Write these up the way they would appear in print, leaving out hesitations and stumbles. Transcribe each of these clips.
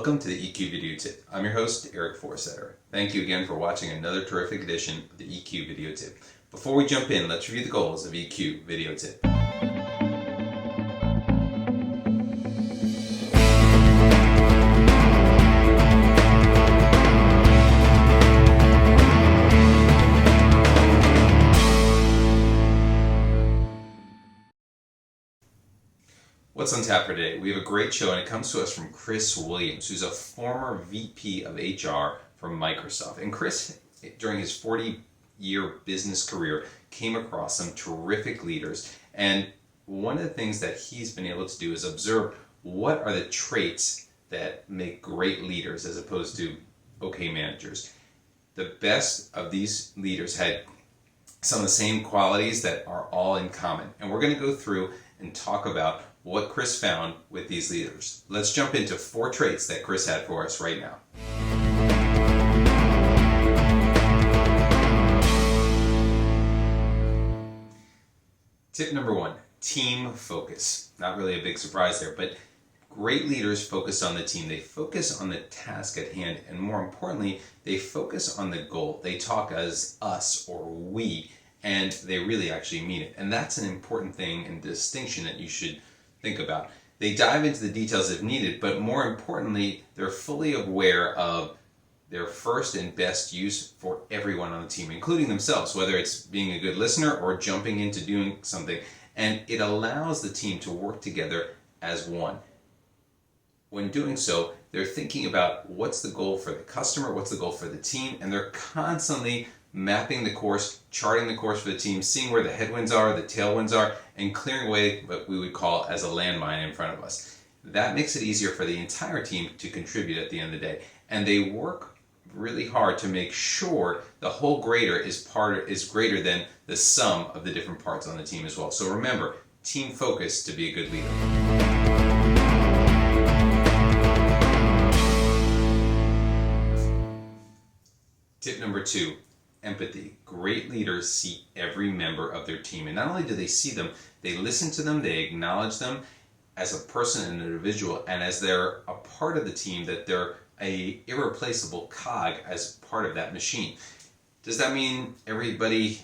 Welcome to the EQ Video Tip. I'm your host, Eric Forsetter. Thank you again for watching another terrific edition of the EQ Video Tip. Before we jump in, let's review the goals of EQ Video Tip. What's on tap for today? We have a great show, and it comes to us from Chris Williams, who's a former VP of HR from Microsoft. And Chris, during his 40-year business career, came across some terrific leaders. And one of the things that he's been able to do is observe what are the traits that make great leaders as opposed to okay managers. The best of these leaders had some of the same qualities that are all in common. And we're going to go through and talk about what Chris found with these leaders. Let's jump into 4 traits that Chris had for us right now. Tip number 1, team focus. Not really a big surprise there, but great leaders focus on the team. They focus on the task at hand, and more importantly, they focus on the goal. They talk as us or we, and they really actually mean it. And that's an important thing and distinction that you should think about. They dive into the details if needed, but more importantly, they're fully aware of their first and best use for everyone on the team, including themselves, whether it's being a good listener or jumping into doing something. And it allows the team to work together as one. When doing so, they're thinking about what's the goal for the customer, what's the goal for the team, and they're constantly mapping the course, charting the course for the team, seeing where the headwinds are, the tailwinds are, and clearing away what we would call as a landmine in front of us. That makes it easier for the entire team to contribute at the end of the day. And they work really hard to make sure the whole greater is greater than the sum of the different parts on the team as well. So remember, team focus to be a good leader. Tip number 2. Empathy. Great leaders see every member of their team, and not only do they see them, they listen to them, they acknowledge them as a person and an individual, and as they're a part of the team, that they're a irreplaceable cog as part of that machine. Does that mean everybody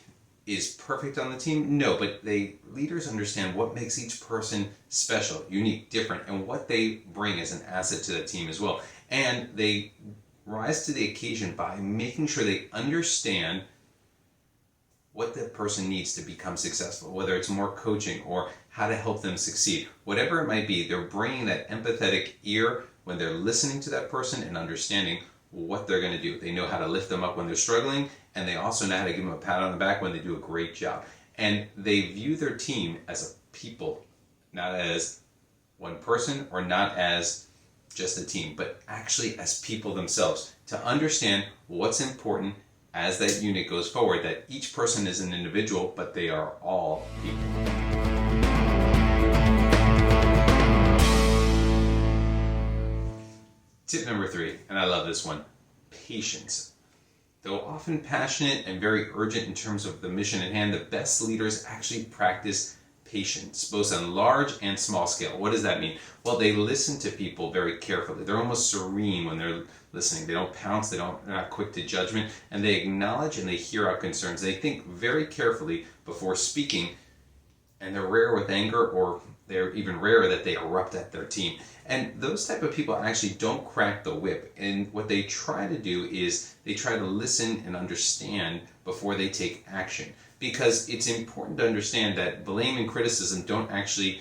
is perfect on the team? No, but leaders understand what makes each person special, unique, different, and what they bring as an asset to the team as well. And they rise to the occasion by making sure they understand what that person needs to become successful, whether it's more coaching or how to help them succeed. Whatever it might be, they're bringing that empathetic ear when they're listening to that person and understanding what they're going to do. They know how to lift them up when they're struggling, and they also know how to give them a pat on the back when they do a great job. And they view their team as a people, not as one person or not as just a team, but actually as people themselves, to understand what's important as that unit goes forward, that each person is an individual, but they are all people. Tip number 3, and I love this one, patience. Though often passionate and very urgent in terms of the mission at hand, the best leaders actually practice patience, both on large and small scale. What does that mean? Well, they listen to people very carefully. They're almost serene when they're listening. They don't pounce, they're not quick to judgment, and they acknowledge and they hear out concerns. They think very carefully before speaking, and they're rare with anger, or they're even rarer that they erupt at their team. And those type of people actually don't crack the whip. And what they try to do is they try to listen and understand before they take action. Because it's important to understand that blame and criticism don't actually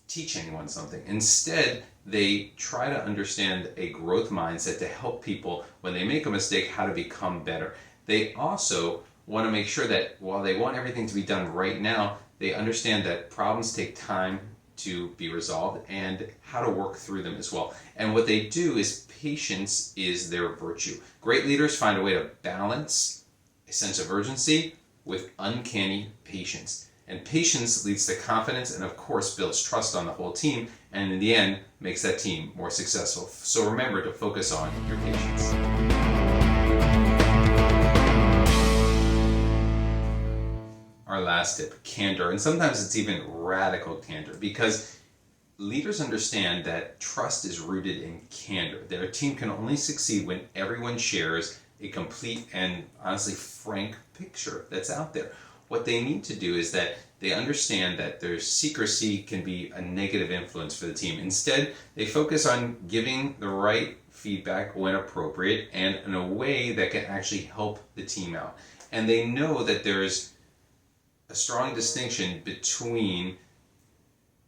teach anyone something. Instead, they try to understand a growth mindset to help people, when they make a mistake, how to become better. They also want to make sure that while they want everything to be done right now, they understand that problems take time to be resolved and how to work through them as well. And what they do is patience is their virtue. Great leaders find a way to balance a sense of urgency with uncanny patience. And patience leads to confidence and, of course, builds trust on the whole team, and in the end, makes that team more successful. So remember to focus on your patience. Our last tip, candor. And sometimes it's even radical candor, because leaders understand that trust is rooted in candor. Their team can only succeed when everyone shares a complete and honestly frank picture that's out there. What they need to do is that they understand that their secrecy can be a negative influence for the team. Instead, they focus on giving the right feedback when appropriate and in a way that can actually help the team out. And they know that there's a strong distinction between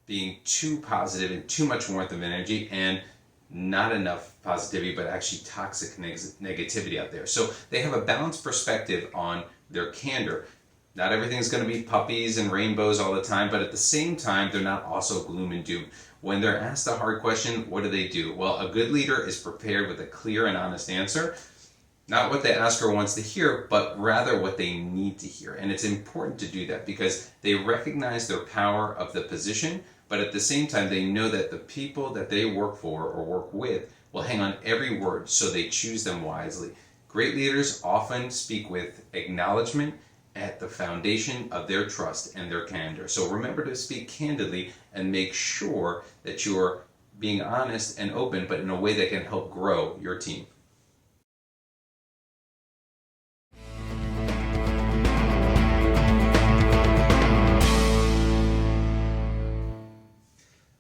being too positive and too much warmth of energy and not enough positivity, but actually toxic negativity out there. So they have a balanced perspective on their candor. Not everything's going to be puppies and rainbows all the time, but at the same time, they're not also gloom and doom. When they're asked a hard question, what do? Well, a good leader is prepared with a clear and honest answer. Not what the asker wants to hear, but rather what they need to hear. And it's important to do that because they recognize their power of the position, but at the same time, they know that the people that they work for or work with will hang on every word, so they choose them wisely. Great leaders often speak with acknowledgement at the foundation of their trust and their candor. So remember to speak candidly and make sure that you're being honest and open, but in a way that can help grow your team.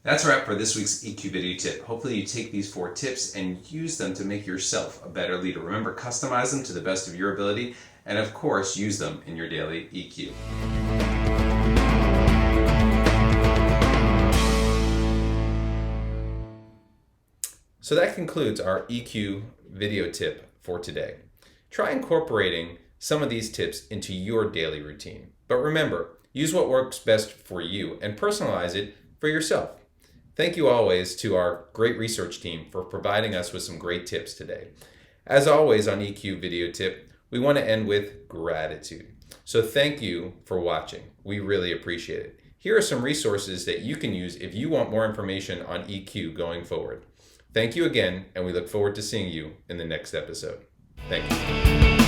That's a wrap for this week's EQ video tip. Hopefully you take these 4 tips and use them to make yourself a better leader. Remember, customize them to the best of your ability, and of course, use them in your daily EQ. So that concludes our EQ video tip for today. Try incorporating some of these tips into your daily routine. But remember, use what works best for you and personalize it for yourself. Thank you always to our great research team for providing us with some great tips today. As always on EQ Video Tip, we want to end with gratitude. So thank you for watching. We really appreciate it. Here are some resources that you can use if you want more information on EQ going forward. Thank you again, and we look forward to seeing you in the next episode. Thank you.